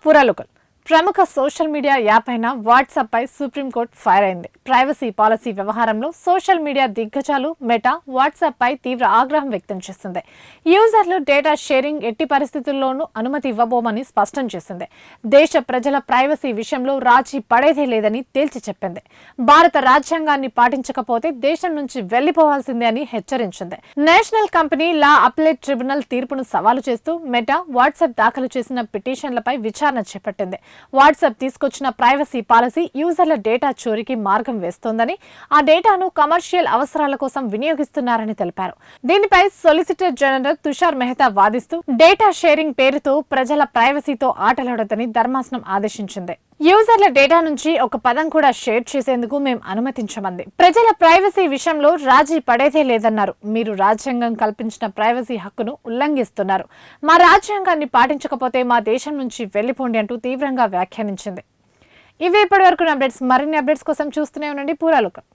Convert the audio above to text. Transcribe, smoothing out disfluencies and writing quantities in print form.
పురాలుకల్ ప్రముఖ social media app అయిన WhatsApp పై supreme court fire అయింది. ప్రైవసీ పాలసీ వ్యవహారంలో సోషల్ మీడియా దిగ్గజాలు మెటా వాట్సాప్ పై తీవ్ర ఆగ్రహం వ్యక్తం చేసింది. యూజర్లు డేటా షేరింగ్ ఎట్టి పరిస్థితుల్లోనూ అనుమతి ఇవ్వబోమని స్పష్టం చేసింది. దేశ ప్రజల ప్రైవసీ విషయంలో రాజీ పడేదే లేదని తేల్చి చెప్పింది. భారత రాజ్యాంగాన్ని పాటించకపోతే దేశం నుంచి వెళ్లిపోవాల్సిందే అని హెచ్చరించింది. నేషనల్ కంపెనీ లా అప్లెట్ ట్రిబ్యునల్ తీర్పును సవాలు చేస్తూ మెటా వాట్సాప్ దాఖలు చేసిన పిటిషన్లపై విచారణ చేపట్టింది. వాట్సాప్ తీసుకొచ్చిన ప్రైవసీ పాలసీ యూజర్ల డేటా చోరీకి మార్గం వేస్తోందని, ఆ డేటాను కమర్షియల్ అవసరాల కోసం వినియోగిస్తున్నారని తెలిపారు. దీనిపై సొలిసిటర్ జనరల్ తుషార్ మెహతా వాదిస్తూ డేటా షేరింగ్ పేరుతో ప్రజల ప్రైవసీతో ఆటలాడొద్దని ధర్మాసనం ఆదేశించింది. యూజర్ల డేటా నుంచి ఒక పదం కూడా షేర్ చేసేందుకు మేం అనుమతించమంది. ప్రజల ప్రైవసీ విషయంలో రాజీ పడేదే లేదన్నారు. మీరు రాజ్యాంగం కల్పించిన ప్రైవసీ హక్కును ఉల్లంఘిస్తున్నారు. మా రాజ్యాంగాన్ని పాటించకపోతే మా దేశం నుంచి వెళ్లిపోండి అంటూ తీవ్రంగా వ్యాఖ్యానించింది. ఇవే ఇప్పటివరకు అప్డేట్స్. మరిన్ని అప్డేట్స్ కోసం చూస్తూనే ఉండండి పురాలుకల్.